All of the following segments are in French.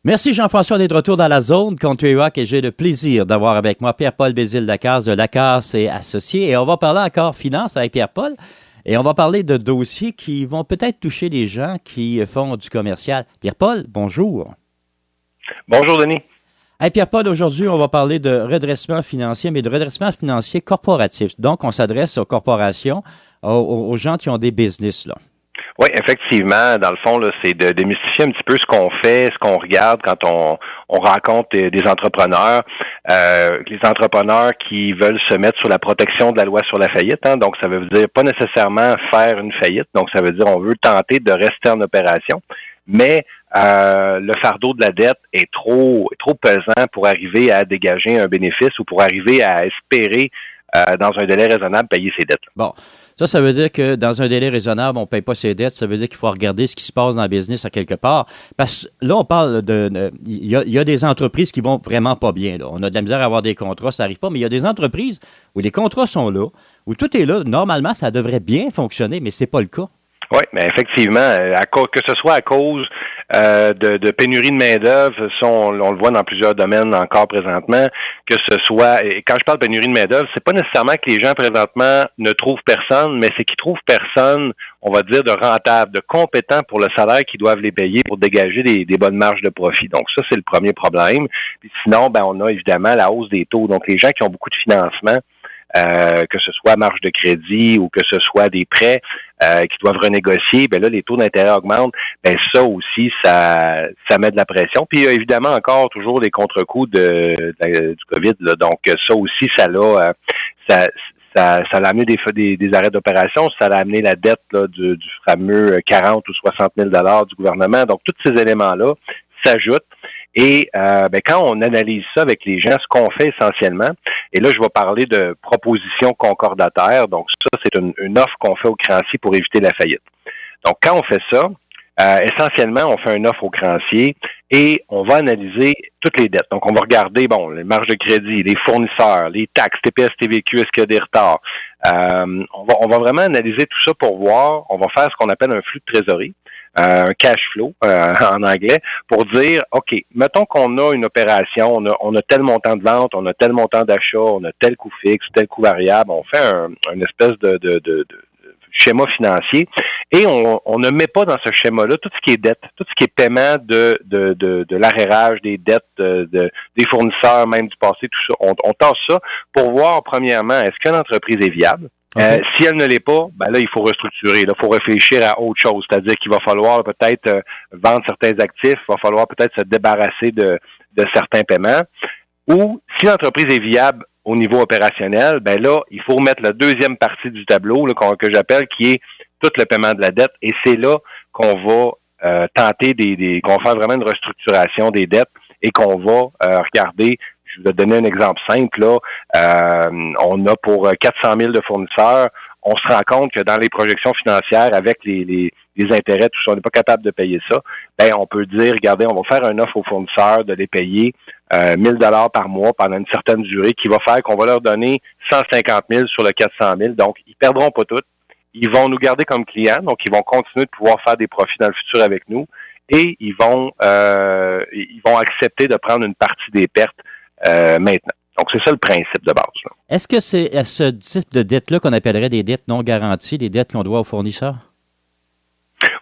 Merci Jean-François d'être de retour dans la zone Country-Rock et j'ai le plaisir d'avoir avec moi Pierre-Paul Bézile-Lacasse de Lacasse et Associés. Et on va parler encore finance avec Pierre-Paul et on va parler de dossiers qui vont peut-être toucher les gens qui font du commercial. Pierre-Paul, bonjour. Bonjour Denis. Hey Pierre-Paul, aujourd'hui on va parler de redressement financier, mais de redressement financier corporatif. Donc on s'adresse aux corporations, aux gens qui ont des business là. Oui, effectivement. Dans le fond, là, c'est de démystifier un petit peu ce qu'on fait, ce qu'on regarde quand on rencontre des entrepreneurs. Les entrepreneurs qui veulent se mettre sous la protection de la loi sur la faillite. Hein, donc, ça veut dire pas nécessairement faire une faillite. Donc, ça veut dire on veut tenter de rester en opération. Mais le fardeau de la dette est trop pesant pour arriver à dégager un bénéfice ou pour arriver à espérer dans un délai raisonnable payer ses dettes. Bon, ça veut dire que dans un délai raisonnable, on ne paye pas ses dettes. Ça veut dire qu'il faut regarder ce qui se passe dans le business à quelque part. Parce que là, on parle il y a des entreprises qui vont vraiment pas bien. Là. On a de la misère à avoir des contrats, ça n'arrive pas. Mais il y a des entreprises où les contrats sont là, où tout est là. Normalement, ça devrait bien fonctionner, mais c'est pas le cas. Oui, mais effectivement, que ce soit à cause de pénurie de main-d'œuvre, ça, on le voit dans plusieurs domaines encore présentement, que ce soit, et quand je parle de pénurie de main-d'œuvre, c'est pas nécessairement que les gens présentement ne trouvent personne, mais c'est qu'ils trouvent personne, on va dire, de rentable, de compétent pour le salaire qu'ils doivent les payer pour dégager des bonnes marges de profit. Donc ça, c'est le premier problème. Puis sinon, on a évidemment la hausse des taux. Donc les gens qui ont beaucoup de financement, que ce soit marge de crédit ou que ce soit des prêts qui doivent renégocier, là, les taux d'intérêt augmentent. Ça aussi, ça met de la pression. Puis il y a évidemment encore toujours des contre-coups du COVID. Là. Donc ça aussi, ça l'a amené des arrêts d'opération. Ça l'a amené la dette là, du fameux 40 ou 60 000 $ du gouvernement. Donc tous ces éléments-là s'ajoutent. Et quand on analyse ça avec les gens, ce qu'on fait essentiellement, et là je vais parler de propositions concordataires, donc ça c'est une offre qu'on fait aux créanciers pour éviter la faillite. Donc quand on fait ça, essentiellement on fait une offre aux créanciers et on va analyser toutes les dettes. Donc on va regarder les marges de crédit, les fournisseurs, les taxes, TPS, TVQ, est-ce qu'il y a des retards. On va vraiment analyser tout ça pour voir, on va faire ce qu'on appelle un flux de trésorerie. Un cash flow en anglais, pour dire, OK, mettons qu'on a une opération, on a tel montant de vente, on a tel montant d'achat, on a tel coût fixe, tel coût variable, on fait une espèce de schéma financier et on ne met pas dans ce schéma-là tout ce qui est dette, tout ce qui est paiement de l'arrérage des dettes des fournisseurs, même du passé, tout ça. On tasse ça pour voir, premièrement, est-ce qu'une entreprise est viable? Okay. Si elle ne l'est pas, là, il faut restructurer. Il faut réfléchir à autre chose. C'est-à-dire qu'il va falloir peut-être vendre certains actifs, il va falloir peut-être se débarrasser de certains paiements. Ou si l'entreprise est viable au niveau opérationnel, là, il faut remettre la deuxième partie du tableau là, que j'appelle, qui est tout le paiement de la dette. Et c'est là qu'on va tenter qu'on va faire vraiment une restructuration des dettes et qu'on va regarder. Je vais te donner un exemple simple. Là. On a pour 400 000 de fournisseurs. On se rend compte que dans les projections financières, avec les intérêts, tout ça, on n'est pas capable de payer ça. On peut dire, regardez, on va faire une offre aux fournisseurs de les payer 1 000 $ par mois pendant une certaine durée qui va faire qu'on va leur donner 150 000 sur le 400 000. Donc, ils perdront pas tout. Ils vont nous garder comme clients. Donc, ils vont continuer de pouvoir faire des profits dans le futur avec nous. Et ils vont accepter de prendre une partie des pertes maintenant. Donc, c'est ça le principe de base. Là. Est-ce que c'est ce type de dette-là qu'on appellerait des dettes non garanties, des dettes qu'on doit aux fournisseurs?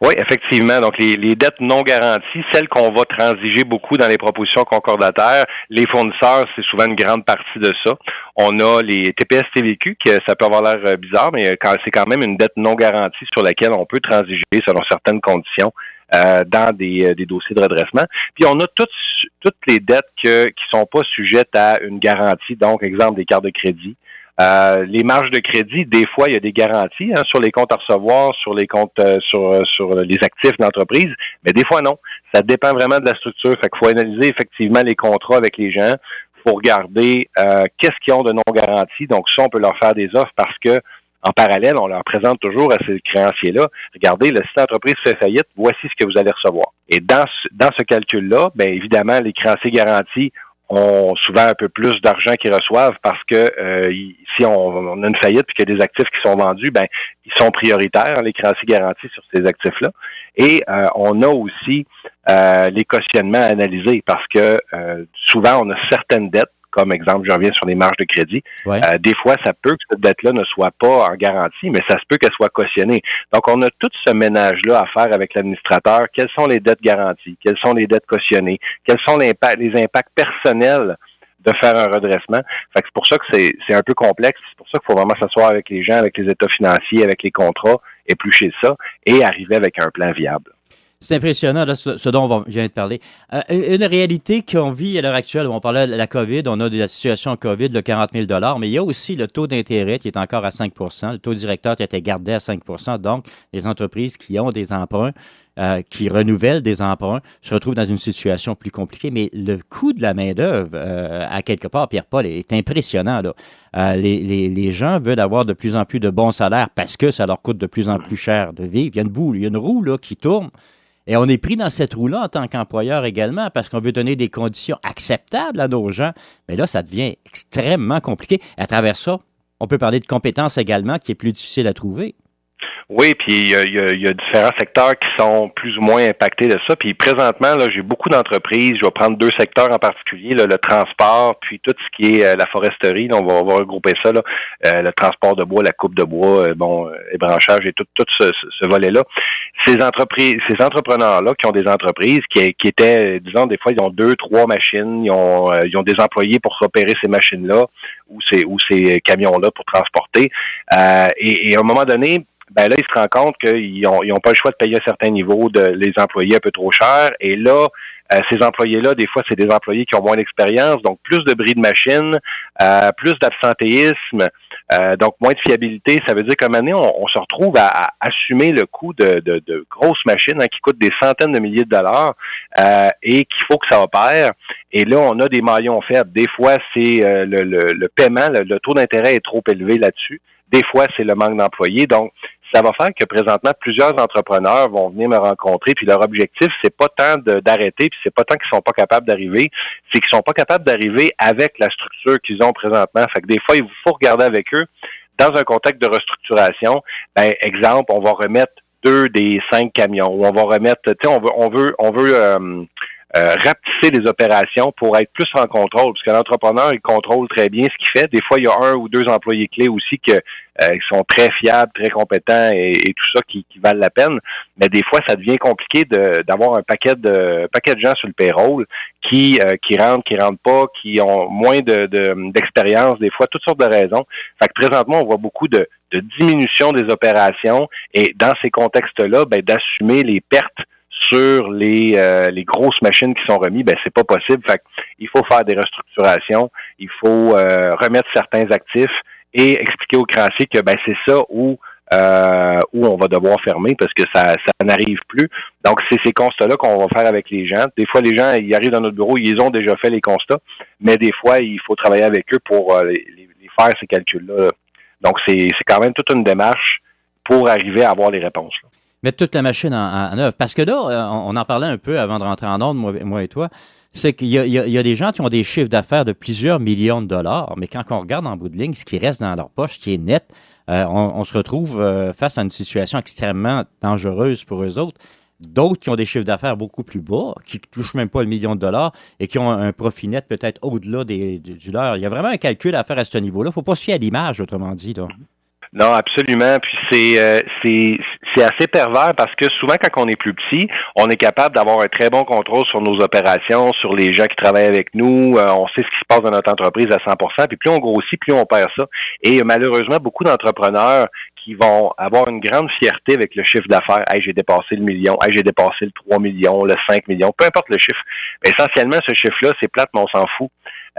Oui, effectivement. Donc, les dettes non garanties, celles qu'on va transiger beaucoup dans les propositions concordataires, les fournisseurs, c'est souvent une grande partie de ça. On a les TPS TVQ, que ça peut avoir l'air bizarre, mais c'est quand même une dette non garantie sur laquelle on peut transiger selon certaines conditions dans des dossiers de redressement. Puis on a toutes les dettes qui sont pas sujettes à une garantie, donc exemple des cartes de crédit. Les marges de crédit, des fois, il y a des garanties sur les comptes à recevoir, sur les comptes sur les actifs d'entreprise, mais des fois non. Ça dépend vraiment de la structure. Fait qu'il faut analyser effectivement les contrats avec les gens. Il faut regarder qu'est-ce qu'ils ont de non garantie. Donc ça, on peut leur faire des offres parce que en parallèle, on leur présente toujours à ces créanciers-là, regardez, si l'entreprise fait faillite, voici ce que vous allez recevoir. Et dans ce calcul-là, évidemment, les créanciers garantis ont souvent un peu plus d'argent qu'ils reçoivent parce que si on a une faillite puis qu'il y a des actifs qui sont vendus, ben ils sont prioritaires, les créanciers garantis sur ces actifs-là. Et on a aussi les cautionnements à analyser parce que souvent on a certaines dettes. Comme exemple, je reviens sur les marges de crédit. Ouais. Des fois, ça peut que cette dette-là ne soit pas en garantie, mais ça se peut qu'elle soit cautionnée. Donc, on a tout ce ménage-là à faire avec l'administrateur. Quelles sont les dettes garanties? Quelles sont les dettes cautionnées? Quels sont les impacts personnels de faire un redressement? Fait que c'est pour ça que c'est un peu complexe. C'est pour ça qu'il faut vraiment s'asseoir avec les gens, avec les états financiers, avec les contrats, éplucher ça et arriver avec un plan viable. C'est impressionnant, là, ce dont on vient de parler. Une réalité qu'on vit à l'heure actuelle, on parlait de la COVID, on a de la situation COVID, le 40 000 $, mais il y a aussi le taux d'intérêt qui est encore à 5 %, le taux directeur qui a été gardé à 5 %. Donc, les entreprises qui ont des emprunts, qui renouvellent des emprunts, se retrouvent dans une situation plus compliquée. Mais le coût de la main-d'œuvre, à quelque part, Pierre-Paul, est impressionnant, là. Les gens veulent avoir de plus en plus de bons salaires parce que ça leur coûte de plus en plus cher de vivre. Il y a une roue là, qui tourne. Et on est pris dans cette roue-là en tant qu'employeur également parce qu'on veut donner des conditions acceptables à nos gens. Mais là, ça devient extrêmement compliqué. À travers ça, on peut parler de compétences également qui est plus difficile à trouver. Oui, puis il y a différents secteurs qui sont plus ou moins impactés de ça. Puis présentement, là, j'ai beaucoup d'entreprises. Je vais prendre 2 secteurs en particulier, là, le transport, puis tout ce qui est la foresterie. Là, on va regrouper ça, là, le transport de bois, la coupe de bois, les branchages et tout ce volet-là. Ces entrepreneurs-là qui ont des entreprises qui étaient, disons, des fois, ils ont 2, 3 machines, ils ont des employés pour opérer ces machines-là ou ces camions-là pour transporter. Et à un moment donné, ben là, ils se rendent compte qu'ils n'ont pas le choix de payer un certain niveau de les employés un peu trop cher. Et là, ces employés-là, des fois, c'est des employés qui ont moins d'expérience, donc plus de bris de machine, plus d'absentéisme, donc moins de fiabilité. Ça veut dire qu'à un moment donné, on se retrouve à assumer le coût de grosses machines qui coûtent des centaines de milliers de dollars et qu'il faut que ça opère. Et là, on a des maillons faibles. Des fois, c'est le paiement, le taux d'intérêt est trop élevé là-dessus. Des fois, c'est le manque d'employés. Donc, ça va faire que présentement, plusieurs entrepreneurs vont venir me rencontrer, puis leur objectif, c'est pas tant d'arrêter, puis c'est pas tant qu'ils sont pas capables d'arriver, c'est qu'ils sont pas capables d'arriver avec la structure qu'ils ont présentement. Fait que des fois, il faut regarder avec eux dans un contexte de restructuration. Ben, exemple, on va remettre 2 des 5 camions, ou on va remettre, tu sais, on veut rapetisser les opérations pour être plus en contrôle, parce que l'entrepreneur, il contrôle très bien ce qu'il fait. Des fois, il y a 1 ou 2 employés clés aussi qui sont très fiables, très compétents et tout ça qui valent la peine. Mais des fois, ça devient compliqué d'avoir un paquet de gens sur le payroll qui rentrent pas, qui ont moins d'expérience, des fois, toutes sortes de raisons. Fait que présentement, on voit beaucoup de diminution des opérations et dans ces contextes-là, ben, d'assumer les pertes sur les grosses machines qui sont remises, ben c'est pas possible. Fait il faut faire des restructurations, il faut remettre certains actifs et expliquer aux créanciers que ben c'est ça où on va devoir fermer parce que ça n'arrive plus. Donc c'est ces constats-là qu'on va faire avec les gens. Des fois les gens ils arrivent dans notre bureau, ils ont déjà fait les constats, mais des fois il faut travailler avec eux pour les faire ces calculs-là. Donc c'est quand même toute une démarche pour arriver à avoir les réponses. Là. Mettre toute la machine en œuvre. Parce que là, on en parlait un peu avant de rentrer en ordre, moi et toi, c'est qu'il y a des gens qui ont des chiffres d'affaires de plusieurs millions de dollars, mais quand on regarde en bout de ligne, ce qui reste dans leur poche, ce qui est net, on se retrouve face à une situation extrêmement dangereuse pour eux autres. D'autres qui ont des chiffres d'affaires beaucoup plus bas, qui ne touchent même pas le million de dollars et qui ont un profit net peut-être au-delà du leur. Il y a vraiment un calcul à faire à ce niveau-là. Il ne faut pas se fier à l'image, autrement dit, là. Non, absolument. Puis c'est assez pervers parce que souvent, quand on est plus petit, on est capable d'avoir un très bon contrôle sur nos opérations, sur les gens qui travaillent avec nous. On sait ce qui se passe dans notre entreprise à 100%. Puis plus on grossit, plus on perd ça. Et malheureusement, beaucoup d'entrepreneurs qui vont avoir une grande fierté avec le chiffre d'affaires. Hey, j'ai dépassé le million. Hey, j'ai dépassé le 3 millions, le 5 millions. Peu importe le chiffre. Mais essentiellement, ce chiffre-là, c'est plate, mais on s'en fout.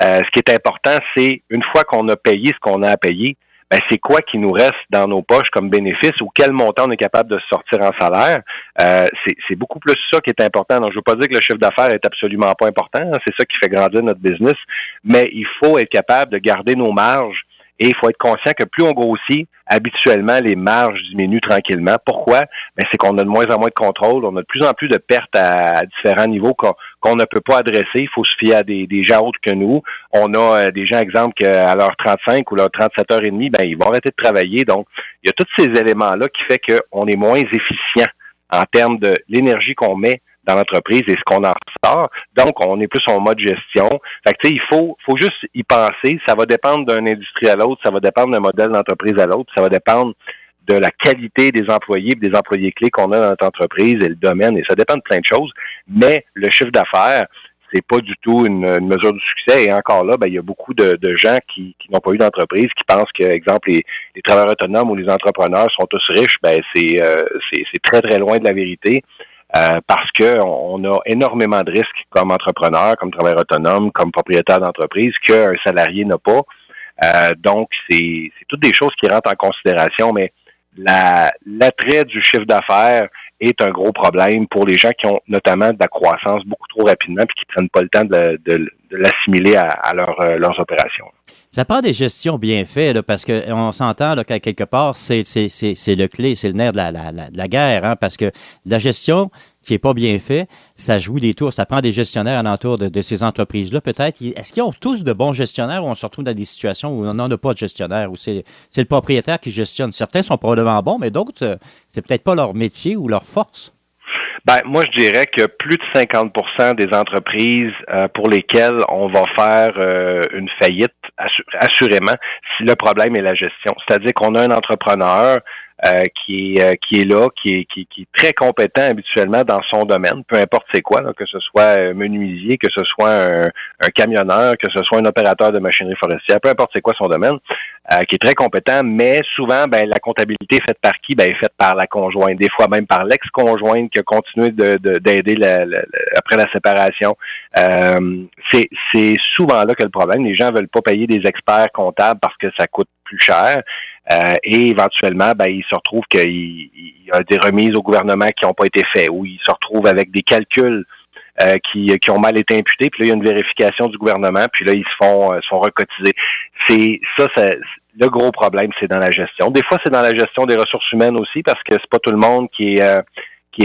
Ce qui est important, c'est une fois qu'on a payé ce qu'on a à payer, ben c'est quoi qui nous reste dans nos poches comme bénéfice ou quel montant on est capable de sortir en salaire. C'est beaucoup plus ça qui est important. Donc, je veux pas dire que le chiffre d'affaires est absolument pas important. C'est ça qui fait grandir notre business. Mais il faut être capable de garder nos marges et il faut être conscient que plus on grossit, habituellement, les marges diminuent tranquillement. Pourquoi? Ben, c'est qu'on a de moins en moins de contrôle. On a de plus en plus de pertes à différents niveaux qu'on qu'on ne peut pas adresser. Il faut se fier à des gens autres que nous. On a des gens, exemple, qu'à l'heure 35 ou l'heure 37h30, ben ils vont arrêter de travailler. Donc, il y a tous ces éléments-là qui fait qu'on est moins efficient en termes de l'énergie qu'on met dans l'entreprise et ce qu'on en ressort. Donc, on est plus en mode gestion. Fait que, tu sais, il faut juste y penser. Ça va dépendre d'une industrie à l'autre, ça va dépendre d'un modèle d'entreprise à l'autre, ça va dépendre de la qualité des employés et des employés clés qu'on a dans notre entreprise et le domaine, et ça dépend de plein de choses. Mais le chiffre d'affaires, c'est pas du tout une mesure du succès. Et encore là, ben, il y a beaucoup de gens qui n'ont pas eu d'entreprise, qui pensent que, exemple, les travailleurs autonomes ou les entrepreneurs sont tous riches. Ben, c'est très, très loin de la vérité. Parce que on a énormément de risques comme entrepreneur, comme travailleur autonome, comme propriétaire d'entreprise qu'un salarié n'a pas. Donc, c'est toutes des choses qui rentrent en considération, mais l'attrait du chiffre d'affaires est un gros problème pour les gens qui ont notamment de la croissance beaucoup trop rapidement et qui prennent pas le temps de l'assimiler à leurs opérations. Ça prend des gestions bien faites, là, parce que on s'entend là, qu'à quelque part, c'est le clé, c'est le nerf de la guerre, hein, parce que la gestion qui est pas bien faite, ça joue des tours. Ça prend des gestionnaires alentour de ces entreprises-là, peut-être. Est-ce qu'ils ont tous de bons gestionnaires ou on se retrouve dans des situations où on n'en a pas de gestionnaire, où c'est le propriétaire qui gestionne? Certains sont probablement bons, mais d'autres, c'est peut-être pas leur métier ou leur force. Ben, moi, je dirais que plus de 50% des entreprises pour lesquelles on va faire une faillite, assurément, si le problème est la gestion. C'est-à-dire qu'on a un entrepreneur qui est là, qui est très compétent habituellement dans son domaine, peu importe c'est quoi, là, que ce soit menuisier, que ce soit un camionneur, que ce soit un opérateur de machinerie forestière, peu importe c'est quoi son domaine, qui est très compétent, mais souvent, ben, la comptabilité est faite par qui? Ben, est faite par la conjointe, des fois même par l'ex-conjointe qui a continué d'aider après la séparation. C'est souvent là que le problème. Les gens veulent pas payer des experts comptables parce que ça coûte plus cher. Et éventuellement, ben, ils se retrouvent qu'il y a des remises au gouvernement qui n'ont pas été faites, ou ils se retrouvent avec des calculs qui ont mal été imputés, puis là, il y a une vérification du gouvernement, puis là, ils se font recotiser. C'est le gros problème, c'est dans la gestion. Des fois, c'est dans la gestion des ressources humaines aussi, parce que c'est pas tout le monde qui est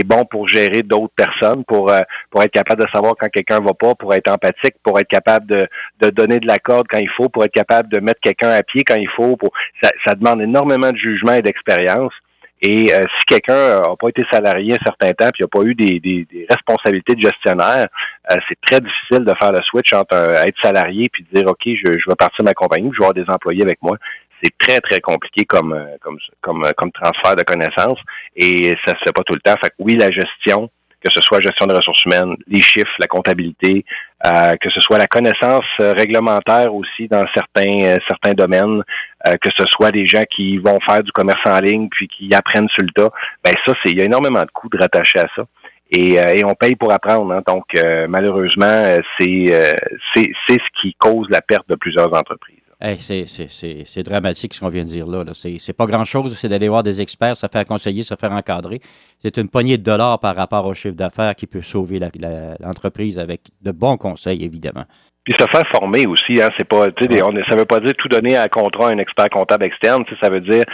bon pour gérer d'autres personnes, pour être capable de savoir quand quelqu'un va pas, pour être empathique, pour être capable de donner de la corde quand il faut, pour être capable de mettre quelqu'un à pied quand il faut. Ça demande énormément de jugement et d'expérience. Et si quelqu'un n'a pas été salarié un certain temps puis n'a pas eu des responsabilités de gestionnaire, c'est très difficile de faire le switch entre être salarié puis de dire OK, je vais partir de ma compagnie, je vais avoir des employés avec moi. C'est très, très compliqué comme transfert de connaissances et ça se fait pas tout le temps. Fait que oui, la gestion, que ce soit gestion de ressources humaines, les chiffres, la comptabilité, que ce soit la connaissance réglementaire aussi dans certains domaines, que ce soit des gens qui vont faire du commerce en ligne puis qui apprennent sur le tas, ben ça, il y a énormément de coûts de rattacher à ça. Et on paye pour apprendre, hein. Donc malheureusement, c'est ce qui cause la perte de plusieurs entreprises. Hey, c'est dramatique ce qu'on vient de dire là. C'est pas grand-chose, c'est d'aller voir des experts, se faire conseiller, se faire encadrer. C'est une poignée de dollars par rapport au chiffre d'affaires qui peut sauver l'entreprise avec de bons conseils, évidemment. Puis se faire former aussi, hein, c'est pas, tu sais, ça veut pas dire tout donner à contrat à un expert comptable externe, tu sais, ça veut dire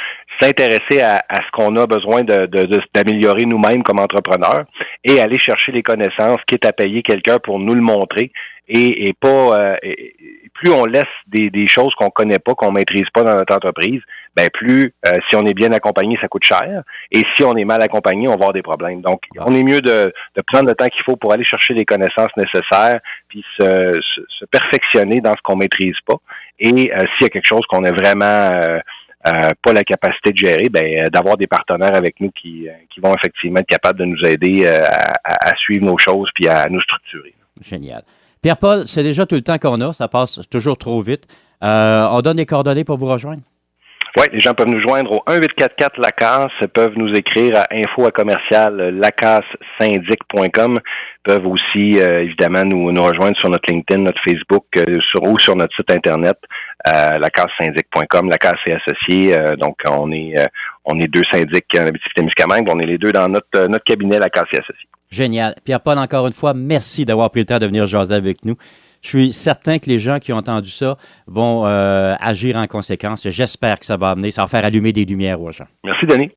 s'intéresser à ce qu'on a besoin d'améliorer nous-mêmes comme entrepreneurs et aller chercher les connaissances, quitte à payer quelqu'un pour nous le montrer et pas plus on laisse des choses qu'on connaît pas, qu'on maîtrise pas dans notre entreprise, ben plus si on est bien accompagné, ça coûte cher. Et si on est mal accompagné, on va avoir des problèmes. Donc, on est mieux de prendre le temps qu'il faut pour aller chercher les connaissances nécessaires, puis se perfectionner dans ce qu'on maîtrise pas. Et s'il y a quelque chose qu'on n'a vraiment pas la capacité de gérer, ben d'avoir des partenaires avec nous qui vont effectivement être capables de nous aider à suivre nos choses puis à nous structurer. Génial. Pierre-Paul, c'est déjà tout le temps qu'on a. Ça passe toujours trop vite. On donne les coordonnées pour vous rejoindre? Oui, les gens peuvent nous joindre au 1-844-LACASSE, peuvent nous écrire à info@lacasssyndic.com, peuvent aussi, évidemment, nous rejoindre sur notre LinkedIn, notre Facebook ou sur notre site Internet, lacasssyndic.com, Lacasse et associés. Donc, on est deux syndics en Abitibi-Témiscamingue. On est les deux dans notre cabinet Lacasse et associés. Génial. Pierre-Paul, encore une fois, merci d'avoir pris le temps de venir jaser avec nous. Je suis certain que les gens qui ont entendu ça vont agir en conséquence. J'espère que ça va faire allumer des lumières aux gens. Merci, Denis.